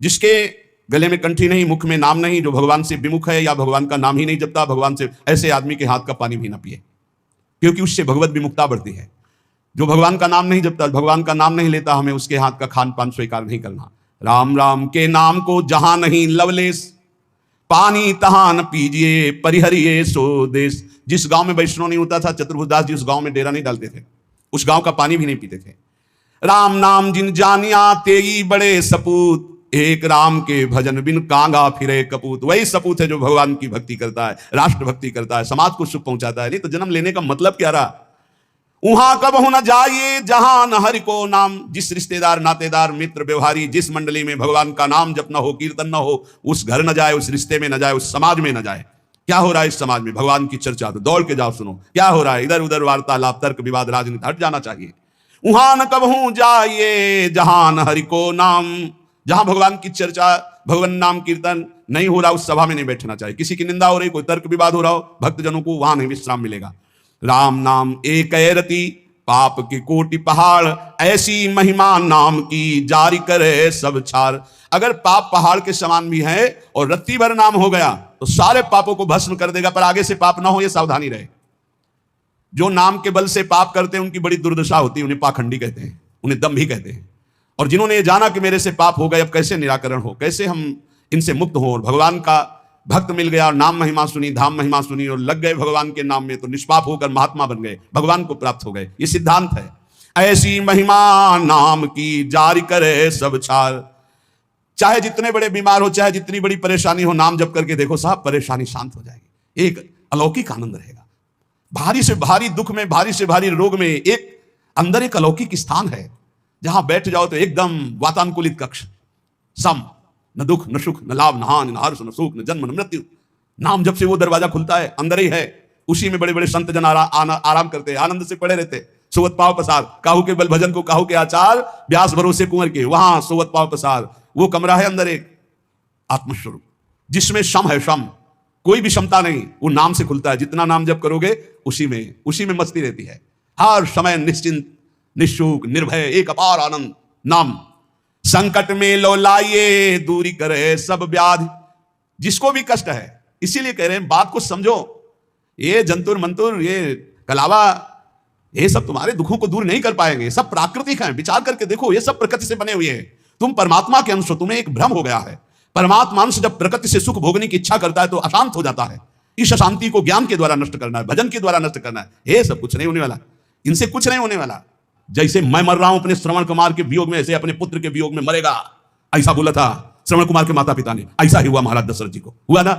जिसके गले में कंठी नहीं, मुख में नाम नहीं, जो भगवान से विमुख है या भगवान का नाम ही नहीं जपता, भगवान से, ऐसे आदमी के हाथ का पानी भी ना पिए, क्योंकि उससे भगवत विमुक्ता बढ़ती है। जो भगवान का नाम नहीं जपता, भगवान का नाम नहीं लेता, हमें उसके हाथ का खान पान स्वीकार नहीं करना। राम राम के नाम को जहां नहीं लवलेस, पानी तहां न पीजिए, परिहरिए सो देश। जिस गांव में वैष्णव नहीं होता था, चतुर्भुजदास जी उस गांव में डेरा नहीं डालते थे, उस गांव का पानी भी नहीं पीते थे। राम नाम जिन जानिया तेई बड़े सपूत, एक राम के भजन बिन कांगा फिरे कपूत। वही सपूत है जो भगवान की भक्ति करता है, राष्ट्र भक्ति करता है, समाज को सुख पहुंचाता है। नहीं तो जन्म लेने का मतलब क्या रहा? वहां कब हो न जाइए जहां न हरि को नाम। जिस रिश्तेदार, नातेदार, मित्र, व्यवहारी, जिस मंडली में भगवान का नाम जप न हो, कीर्तन न हो, उस घर न जाए, उस रिश्ते में न जाए, उस समाज में न जाए। क्या हो रहा है इस समाज में? भगवान की चर्चा तो दौड़ के जाओ, सुनो क्या हो रहा है। इधर उधर वार्तालाप, तर्क विवाद, राजनीति, हट जाना चाहिए। वहां न कब हूं जाइए जहां न हरि को नाम। जहां भगवान की चर्चा, भगवान नाम कीर्तन नहीं हो रहा, उस सभा में नहीं बैठना चाहिए। किसी की निंदा हो रही, कोई तर्क विवाद हो रहा हो, भक्तजनों को वहां नहीं विश्राम मिलेगा। राम नाम एक रति, पाप के कोटि पहाड़, ऐसी महिमा नाम की जारी करे सब छार। अगर पाप पहाड़ के समान भी है और रत्ती भर नाम हो गया तो सारे पापों को भस्म कर देगा, पर आगे से पाप ना हो, यह सावधानी रहे। जो नाम के बल से पाप करते हैं उनकी बड़ी दुर्दशा होती है, उन्हें पाखंडी कहते हैं, उन्हें दम भी कहते हैं। और जिन्होंने ये जाना कि मेरे से पाप हो गए, अब कैसे निराकरण हो, कैसे हम इनसे मुक्त हो, और भगवान का भक्त मिल गया और नाम महिमा सुनी, धाम महिमा सुनी और लग गए भगवान के नाम में, तो निष्पाप होकर महात्मा बन गए, भगवान को प्राप्त हो गए। ये सिद्धांत है। ऐसी महिमा नाम की जारी करे सब छार। चाहे जितने बड़े बीमार हो, चाहे जितनी बड़ी परेशानी हो, नाम जप करके देखो साहब, परेशानी शांत हो जाएगी। एक अलौकिक आनंद रहेगा। भारी से भारी दुख में, भारी से भारी रोग में एक अंदर एक अलौकिक स्थान है, जहां बैठ जाओ तो एकदम वातानुकूलित कक्ष, सम, न दुख न सुख न लाभ न हानि न हर्ष न सुख न जन्म न मृत्यु। नाम जब से वो दरवाजा खुलता है, अंदर ही है। उसी में बड़े बड़े संत जन आराम करते, आनंद से पड़े रहते। सोवत पाव पसार, काहू के बल भजन को काहू के आचार, व्यास भरोसे कुंवर के, वहां सोवत पाव पसार। वो कमरा है अंदर एक आत्मस्वरूप, जिसमें शम है, शम, कोई भी क्षमता नहीं, वो नाम से खुलता है। जितना नाम जप करोगे उसी में मस्ती रहती है। हर समय निश्चिंत, निशुक, निर्भय, एक अपार आनंद। नाम संकट में लो लाइए, दूरी करे सब व्याधि। जिसको भी कष्ट है, इसीलिए कह रहे हैं बात को समझो। ये जंतुर मंतुर, ये कलावा, ये सब तुम्हारे दुखों को दूर नहीं कर पाएंगे। सब प्राकृतिक हैं, विचार करके देखो, ये सब प्रकृति से बने हुए हैं। तुम परमात्मा के अंश हो, तुम्हें एक भ्रम हो गया है। परमात्मा अंश जब प्रकृति से सुख भोगने की इच्छा करता है तो अशांत हो जाता है। इस अशांति को ज्ञान के द्वारा नष्ट करना है, भजन के द्वारा नष्ट करना है। ये सब कुछ नहीं होने वाला, इनसे कुछ नहीं होने वाला। जैसे मैं मर रहा हूं अपने श्रवण कुमार के वियोग में, ऐसे अपने पुत्र के वियोग में मरेगा, ऐसा बोला था श्रवण कुमार के माता पिता ने। ऐसा ही हुआ महाराज दशरथ जी को, हुआ ना।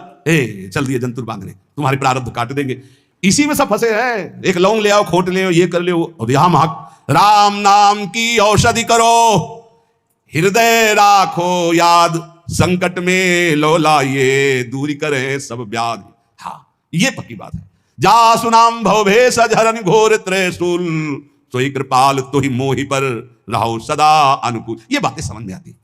चल दिए जंतुर बांधने, तुम्हारे प्रारब्ध काट देंगे। इसी में सब फंसे हैं। एक लौंग ले आओ, खोट ले आओ, ये कर ले, और यहां महक। राम नाम की औषधि करो, हृदय राखो याद, संकट में लो लाइए, दूरी करे सब व्याधि। हाँ, ये पक्की बात है। जा सुनाम भवभेष झरन घोर त्रिशूल, सोई कृपाल तो ही मोहि पर रहो सदा अनुकूल। ये बातें समझ में आती।